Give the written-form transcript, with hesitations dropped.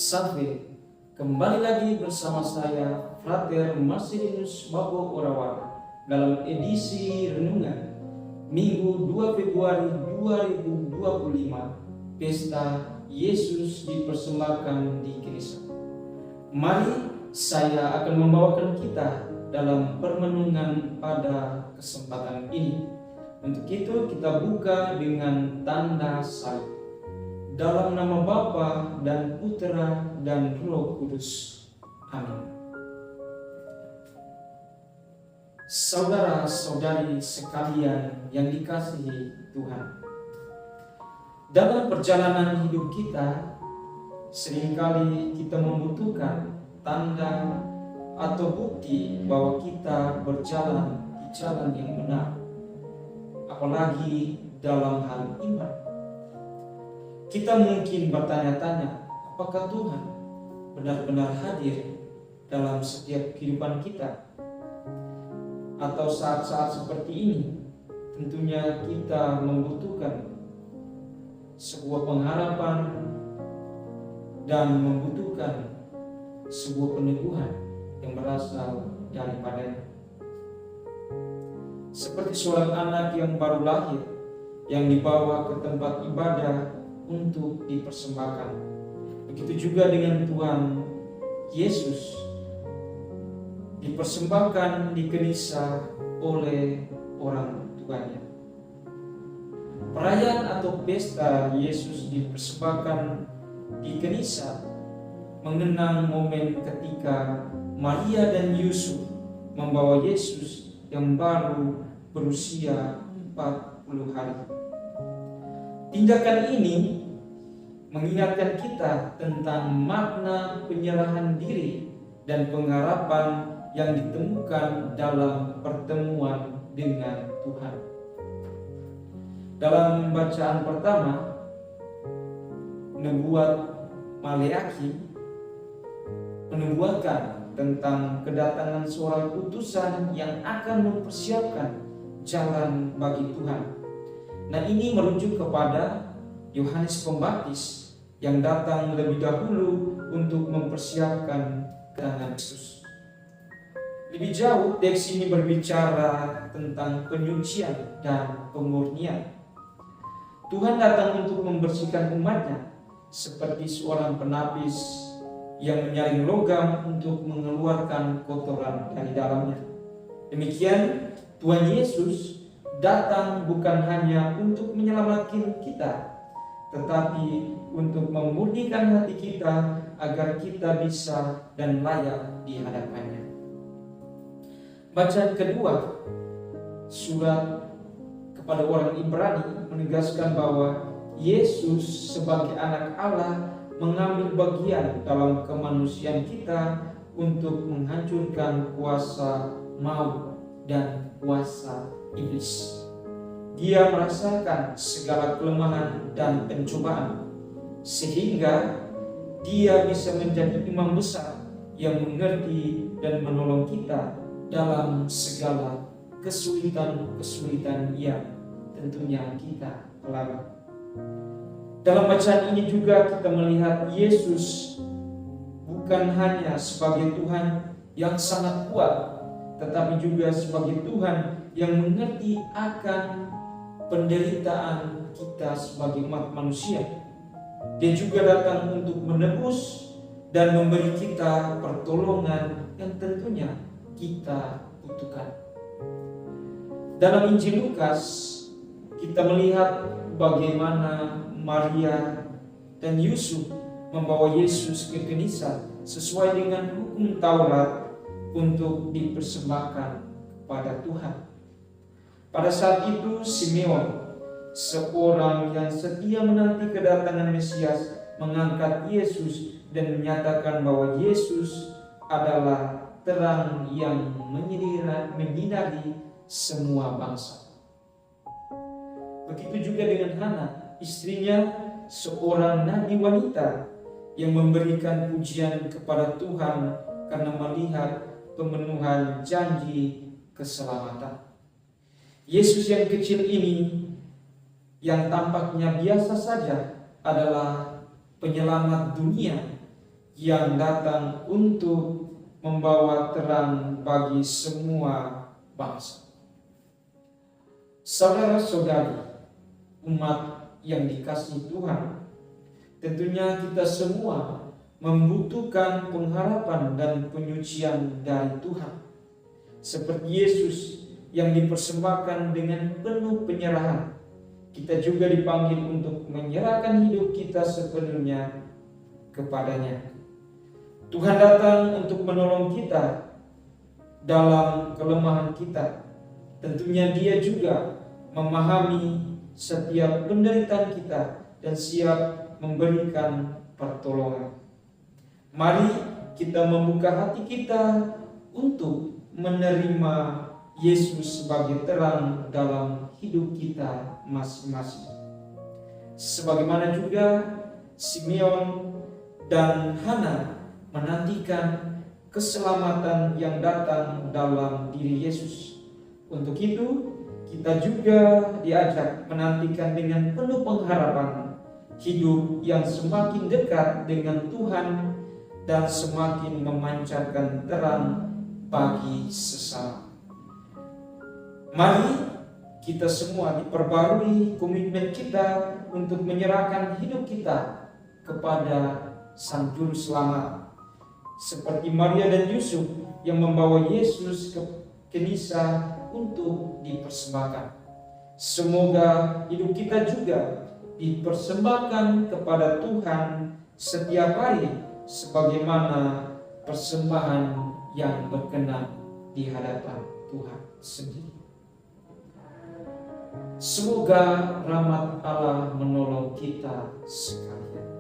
Salve, kembali lagi bersama saya Frater Marcelinus Babo Orawara dalam edisi Renungan Minggu 2 Februari 2025, Pesta Yesus dipersembahkan di gereja. Mari saya akan membawakan kita dalam permenungan pada kesempatan ini. Untuk itu kita buka dengan tanda salib. Dalam nama Bapa dan Putera dan Roh Kudus. Amin. Saudara-saudari sekalian yang dikasihi Tuhan, dalam perjalanan hidup kita, seringkali kita membutuhkan tanda atau bukti bahwa kita berjalan di jalan yang benar, apalagi dalam hal iman. Kita mungkin bertanya-tanya, apakah Tuhan benar-benar hadir dalam setiap kehidupan kita? Atau saat-saat seperti ini, tentunya kita membutuhkan sebuah pengharapan dan membutuhkan sebuah peneguhan yang berasal daripadanya. Seperti seorang anak yang baru lahir, yang dibawa ke tempat ibadah untuk dipersembahkan. Begitu juga dengan Tuhan Yesus dipersembahkan di gereja oleh orang tuanya. Perayaan atau pesta Yesus dipersembahkan di gereja mengenang momen ketika Maria dan Yusuf membawa Yesus yang baru berusia 40 hari. Tindakan ini mengingatkan kita tentang makna penyerahan diri dan pengharapan yang ditemukan dalam pertemuan dengan Tuhan. Dalam bacaan pertama, nubuat Maleakhi menubuatkan tentang kedatangan seorang utusan yang akan mempersiapkan jalan bagi Tuhan. Nah, ini merujuk kepada Yohanes Pembaptis yang datang lebih dahulu untuk mempersiapkan kedatangan Yesus. Lebih jauh, teks ini berbicara tentang penyucian dan pemurnian. Tuhan datang untuk membersihkan umatnya seperti seorang penapis yang menyaring logam untuk mengeluarkan kotoran dari dalamnya. Demikian, Tuhan Yesus datang bukan hanya untuk menyelamatkan kita, tetapi untuk memurnikan hati kita agar kita bisa dan layak di hadapannya. Bacaan kedua, surat kepada orang Ibrani menegaskan bahwa Yesus sebagai anak Allah mengambil bagian dalam kemanusiaan kita untuk menghancurkan kuasa maut dan kuasa iblis. Dia merasakan segala kelemahan dan pencobaan, sehingga dia bisa menjadi imam besar yang mengerti dan menolong kita dalam segala kesulitan-kesulitan yang tentunya kita alami. Dalam bacaan ini juga kita melihat Yesus bukan hanya sebagai Tuhan yang sangat kuat, tetapi juga sebagai Tuhan yang mengerti akan penderitaan kita sebagai umat manusia. Dia juga datang untuk menebus dan memberi kita pertolongan yang tentunya kita butuhkan. Dalam Injil Lukas, kita melihat bagaimana Maria dan Yusuf membawa Yesus ke gereja sesuai dengan hukum Taurat untuk dipersembahkan kepada Tuhan. Pada saat itu Simeon, seorang yang setia menanti kedatangan Mesias, mengangkat Yesus dan menyatakan bahwa Yesus adalah terang yang menyinari semua bangsa. Begitu juga dengan Hana, istrinya, seorang nabi wanita yang memberikan pujian kepada Tuhan karena melihat pemenuhan janji keselamatan. Yesus yang kecil ini, yang tampaknya biasa saja, adalah penyelamat dunia yang datang untuk membawa terang bagi semua bangsa. Saudara-saudari, umat yang dikasihi Tuhan, tentunya kita semua membutuhkan pengharapan dan penyucian dari Tuhan. Seperti Yesus yang dipersembahkan dengan penuh penyerahan, kita juga dipanggil untuk menyerahkan hidup kita sepenuhnya kepadanya. Tuhan datang untuk menolong kita dalam kelemahan kita. Tentunya Dia juga memahami setiap penderitaan kita dan siap memberikan pertolongan. Mari kita membuka hati kita untuk menerima Yesus sebagai terang dalam hidup kita masing-masing. Sebagaimana juga Simeon dan Hana menantikan keselamatan yang datang dalam diri Yesus. Untuk itu, kita juga diajak menantikan dengan penuh pengharapan hidup yang semakin dekat dengan Tuhan dan semakin memancarkan terang bagi sesama. Mari kita semua diperbarui komitmen kita untuk menyerahkan hidup kita kepada Sang Juru Selamat, seperti Maria dan Yusuf yang membawa Yesus ke Kenisa untuk dipersembahkan. Semoga hidup kita juga dipersembahkan kepada Tuhan setiap hari sebagaimana persembahan yang berkenan di hadapan Tuhan sendiri. Semoga rahmat Allah menolong kita sekalian.